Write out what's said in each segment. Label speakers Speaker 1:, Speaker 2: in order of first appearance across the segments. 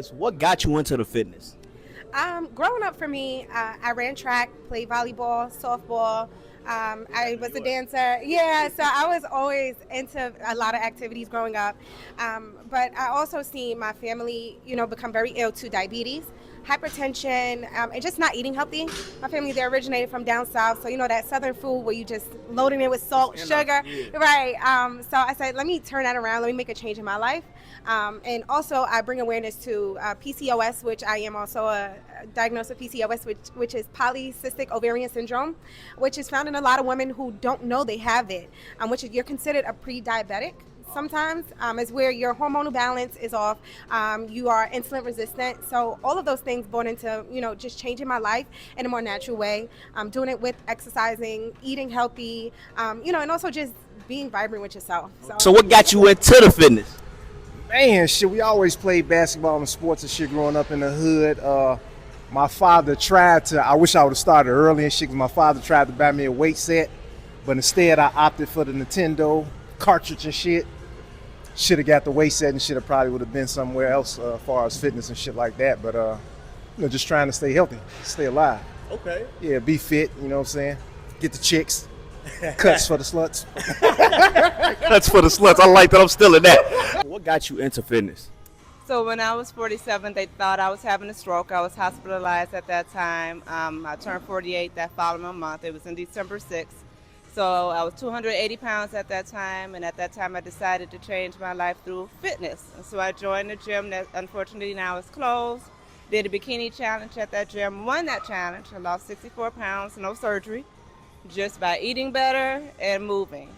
Speaker 1: What got you into the fitness?
Speaker 2: Growing up for me, I ran track, played volleyball, softball. I was a dancer. Yeah, so I was always into a lot of activities growing up. But I also seen my family, become very ill to diabetes, hypertension, and just not eating healthy. My family, they originated from down south, so that southern food where you just loading it with salt, sugar, right? So I said, let me turn that around. Let me make a change in my life. And also, I bring awareness to PCOS, which I am also diagnosed with PCOS, which is polycystic ovarian syndrome, which is found in a lot of women who don't know they have it, which is you're considered a pre-diabetic. Sometimes is where your hormonal balance is off. You are insulin resistant. So all of those things born into, just changing my life in a more natural way. Doing it with exercising, eating healthy, and also just being vibrant with yourself.
Speaker 1: So what got you into the fitness?
Speaker 3: Man, shit, we always played basketball and sports and shit growing up in the hood. My father I wish I would have started early and shit, 'cause my father tried to buy me a weight set, but instead I opted for the Nintendo cartridge and shit. Should have got the weight set and shit, I probably would have been somewhere else as far as fitness and shit like that. But, just trying to stay healthy, stay alive.
Speaker 1: Okay.
Speaker 3: Yeah, be fit, you know what I'm saying? Get the chicks. Cuts for the sluts.
Speaker 1: That's for the sluts. I like that. I'm still in that. What got you into fitness?
Speaker 4: So when I was 47, they thought I was having a stroke. I was hospitalized at that time. I turned 48 that following month. It was in December 6th. So I was 280 pounds at that time, and at that time I decided to change my life through fitness. And so I joined the gym that unfortunately now is closed. Did a bikini challenge at that gym, won that challenge. I lost 64 pounds, no surgery, just by eating better and moving.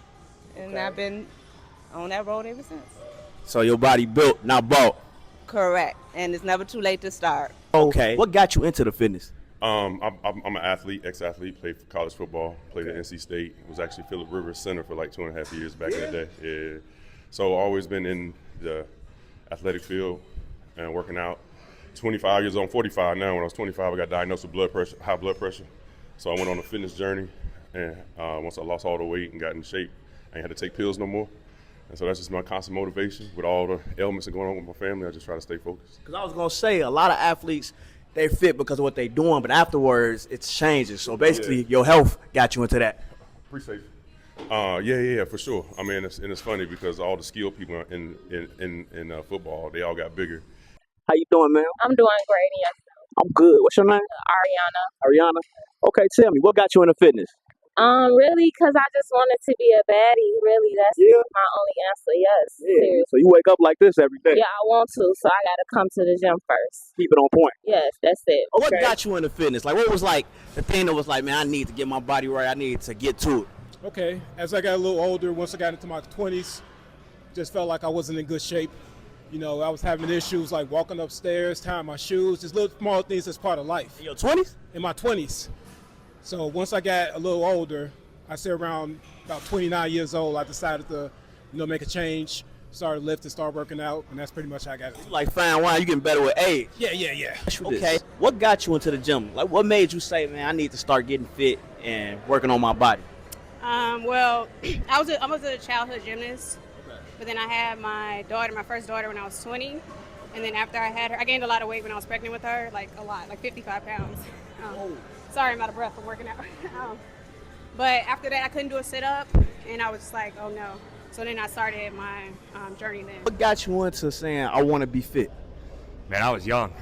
Speaker 4: And I've been on that road ever since.
Speaker 1: So your body built, not bought.
Speaker 4: Correct. And it's never too late to start.
Speaker 1: Okay. What got you into the fitness?
Speaker 5: I'm an athlete, ex-athlete, played for college football, played at NC State, was actually Phillip Rivers center for like 2.5 years back in the day. Yeah. So always been in the athletic field and working out. 25 years old, I'm 45 now. When I was 25, I got diagnosed with high blood pressure. So I went on a fitness journey, and once I lost all the weight and got in shape, I ain't had to take pills no more. And so that's just my constant motivation. With all the ailments that are going on with my family, I just try to stay focused.
Speaker 1: Because I was going to say, a lot of athletes, they're fit because of what they're doing, but afterwards, it's changes. So basically, your health got you into that.
Speaker 5: Appreciate it. Yeah, for sure. I mean, it's funny because all the skilled people in football, they all got bigger.
Speaker 1: How you doing, man?
Speaker 6: I'm doing great, yes.
Speaker 1: I'm good. What's your name? Ariana. Okay, tell me, what got you into fitness?
Speaker 6: Really, because I just wanted to be a baddie. Really, that's my only answer. Yes.
Speaker 1: Yeah. So you wake up like this every day?
Speaker 6: Yeah, I want to, so I got to come to the gym first.
Speaker 1: Keep it on point.
Speaker 6: Yes, that's it.
Speaker 1: What got you into fitness? Like, what was like the thing that was like, man, I need to get my body right. I need to get to it.
Speaker 7: Okay, as I got a little older, once I got into my 20s, just felt like I wasn't in good shape. I was having issues like walking upstairs, tying my shoes, just little small things that's part of life.
Speaker 1: In your 20s?
Speaker 7: In my 20s. So once I got a little older, I say around about 29 years old, I decided to, make a change, started lifting, start working out, and that's pretty much how I got it.
Speaker 1: Like fine wine, you getting better with age.
Speaker 7: Yeah.
Speaker 1: Okay, what got you into the gym? Like, what made you say, man, I need to start getting fit and working on my body?
Speaker 8: Well, I was a childhood gymnast, but then I had my first daughter when I was 20, and then after I had her, I gained a lot of weight when I was pregnant with her, like a lot, like 55 pounds. Sorry, I'm out of breath from working out. But after that, I couldn't do a sit-up, and I was just like, oh no. So then I started my journey then.
Speaker 1: What got you into saying, I want to be fit?
Speaker 9: Man, I was young.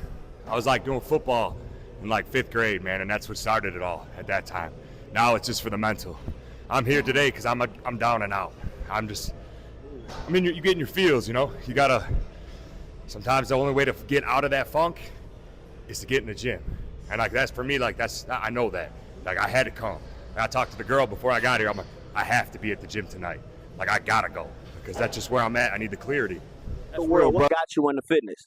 Speaker 9: I was like doing football in like 5th grade, man, and that's what started it all at that time. Now it's just for the mental. I'm here today because I'm down and out. You're getting your feels, You gotta, sometimes the only way to get out of that funk is to get in the gym. And like, that's for me, like I know that. Like, I had to come. And I talked to the girl before I got here. I'm like, I have to be at the gym tonight. Like, I gotta go because that's just where I'm at. I need the clarity.
Speaker 1: That's real, what got you into fitness?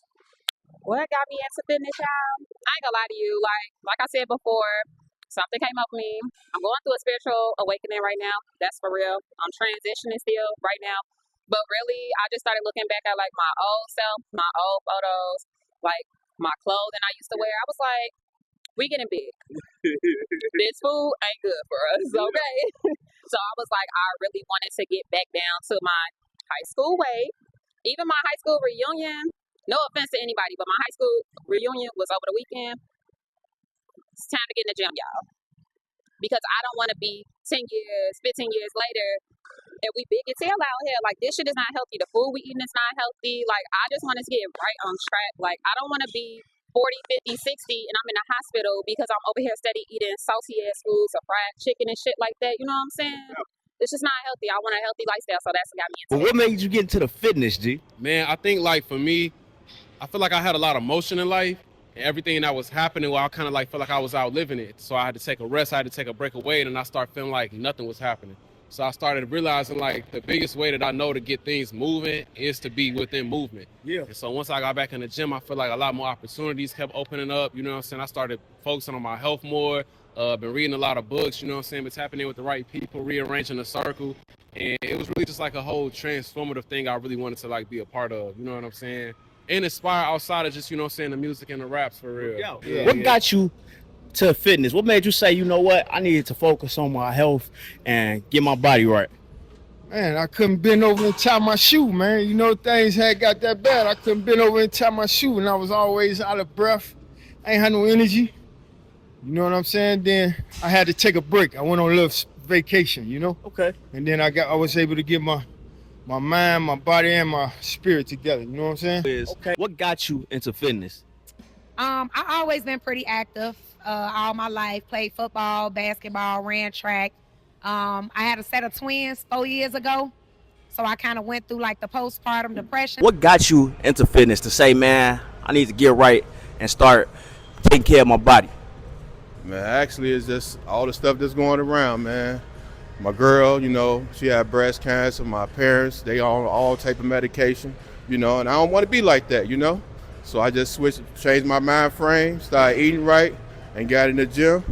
Speaker 6: What got me into fitness, y'all? I ain't gonna lie to you. Like I said before, something came up with me. I'm going through a spiritual awakening right now. That's for real. I'm transitioning still right now. But really, I just started looking back at like my old self, my old photos, like my clothing I used to wear. I was like, we getting big. This food ain't good for us, okay? So I was like, I really wanted to get back down to my high school weight. Even my high school reunion, No offense to anybody, but my high school reunion was over the weekend. It's time to get in the gym, y'all. Because I don't want to be 10 years, 15 years later, and we big as hell out here. Like, this shit is not healthy. The food we eating is not healthy. Like, I just want us to get right on track. Like, I don't want to be 40, 50, 60, and I'm in the hospital because I'm over here steady eating salty-ass foods or fried chicken and shit like that. You know what I'm saying? It's just not healthy. I want a healthy lifestyle, so that's what got me into
Speaker 10: But
Speaker 6: it.
Speaker 10: what made you get into the fitness, G?
Speaker 11: Man, I think like for me, I feel like I had a lot of motion in life. And everything that was happening, well, I kind of like felt like I was outliving it. So I had to take a rest. I had to take a break away, and I started feeling like nothing was happening. So I started realizing like the biggest way that I know to get things moving is to be within movement.
Speaker 10: Yeah.
Speaker 11: And so once I got back in the gym, I feel like a lot more opportunities kept opening up. You know what I'm saying? I started focusing on my health more. Been reading a lot of books. You know what I'm saying? Been tapping in with the right people, rearranging the circle. And it was really just like a whole transformative thing I really wanted to like be a part of. You know what I'm saying? And inspire outside of just, you know what I'm saying, the music and the raps for real.
Speaker 10: What got you to fitness? What made you say, you know what, I needed to focus on my health and get my body right?
Speaker 12: Man, I couldn't bend over and tie my shoe, man. You know, things had got that bad. I couldn't bend over and tie my shoe, and I was always out of breath. I ain't had no energy. You know what I'm saying? Then I had to take a break. I went on a little vacation, you know?
Speaker 10: Okay.
Speaker 12: And then I was able to get my mind, my body, and my spirit together. You know what I'm saying?
Speaker 10: Okay. What got you into fitness?
Speaker 2: I always been pretty active all my life. Played football, basketball, ran track. I had a set of twins 4 years ago, so I kind of went through like the postpartum depression.
Speaker 1: What got you into fitness to say, man, I need to get right and start taking care of my body?
Speaker 13: Man, actually, it's just all the stuff that's going around, man. My girl, you know, she had breast cancer. My parents, they on all type of medication, you know, and I don't want to be like that, you know. So I just changed my mind frame, started eating right, and got in the gym.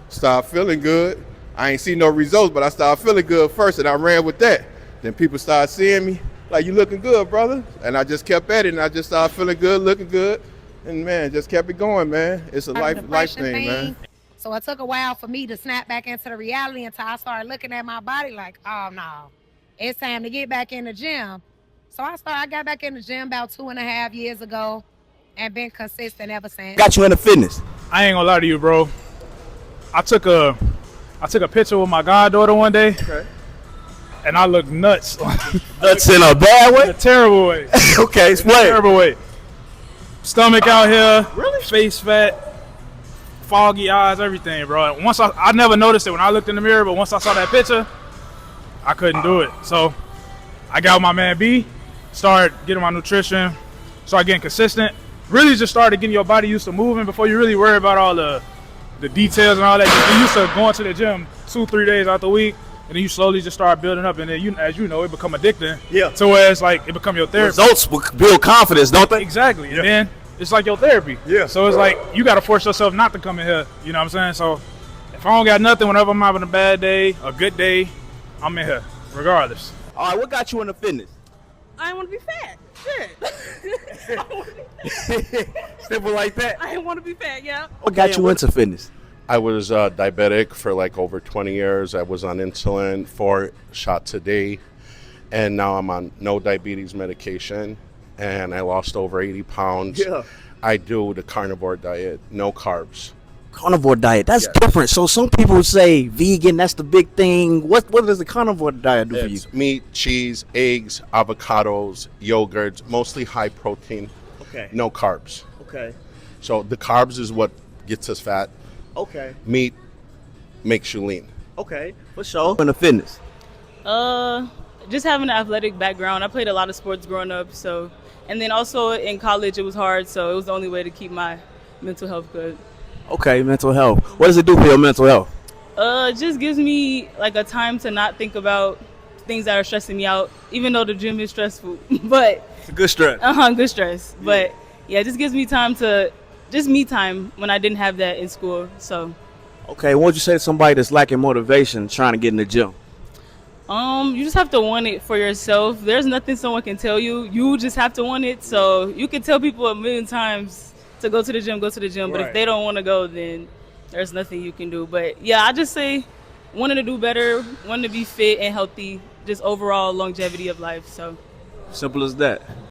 Speaker 13: Started feeling good. I ain't seen no results, but I started feeling good first, and I ran with that. Then people started seeing me, like, you looking good, brother. And I just kept at it, and I just started feeling good, looking good. And, man, just kept it going, man. It's a life thing, man.
Speaker 2: So it took a while for me to snap back into the reality until I started looking at my body like, oh no, it's time to get back in the gym. So I got back in the gym about 2.5 years ago and been consistent ever since.
Speaker 1: Got you into fitness?
Speaker 7: I ain't gonna lie to you, bro. I took a picture with my goddaughter one day, and I looked nuts.
Speaker 1: Nuts in a bad way?
Speaker 7: In a terrible way.
Speaker 1: Okay, explain.
Speaker 7: Terrible way. Stomach out here, really? Face fat. Foggy eyes, everything, bro. Once I never noticed it when I looked in the mirror, but once I saw that picture, I couldn't do it. So I got with my man B, started getting my nutrition, started getting consistent. Really just started getting your body used to moving before you really worry about all the details and all that. You used to going to the gym 2-3 days out the week, and then you slowly just start building up, and then as you know, it become addicting.
Speaker 1: Yeah.
Speaker 7: To where it's like it become your therapy.
Speaker 1: Results build confidence, don't they?
Speaker 7: Exactly. Yeah. And then it's like your therapy.
Speaker 1: Yeah.
Speaker 7: So it's like you got to force yourself not to come in here. You know what I'm saying? So if I don't got nothing, whenever I'm having a bad day, a good day, I'm in here, regardless.
Speaker 1: All right, what got you into fitness?
Speaker 8: I didn't want to be fat. Shit.
Speaker 1: Simple like that.
Speaker 8: I didn't want to be fat, yeah.
Speaker 1: What got you into fitness?
Speaker 14: I was diabetic for like over 20 years. I was on insulin, 4 shots a day, and now I'm on no diabetes medication, and I lost over 80 pounds.
Speaker 1: Yeah.
Speaker 14: I do the carnivore diet, no carbs.
Speaker 1: Carnivore diet, that's different. So some people say vegan, that's the big thing. What does the carnivore diet do for you?
Speaker 14: It's meat, cheese, eggs, avocados, yogurts, mostly high protein,
Speaker 1: Okay.
Speaker 14: no carbs.
Speaker 1: Okay.
Speaker 14: So the carbs is what gets us fat.
Speaker 1: Okay.
Speaker 14: Meat makes you lean.
Speaker 1: Okay. For sure. In the fitness.
Speaker 15: Just having an athletic background. I played a lot of sports growing up, so, and then also in college it was hard, so it was the only way to keep my mental health good.
Speaker 1: Okay, mental health. What does it do for your mental health?
Speaker 15: It just gives me like a time to not think about things that are stressing me out, even though the gym is stressful. But
Speaker 1: it's a good stress.
Speaker 15: Good stress. Yeah. But yeah, it just gives me time to just me time when I didn't have that in school. So
Speaker 1: okay, what would you say to somebody that's lacking motivation trying to get in the gym?
Speaker 15: You just have to want it for yourself. There's nothing someone can tell you. You just have to want it. So you can tell people 1,000,000 times to go to the gym, but if they don't want to go, then there's nothing you can do. But yeah, I just say wanting to do better, wanting to be fit and healthy, just overall longevity of life. So
Speaker 1: simple as that.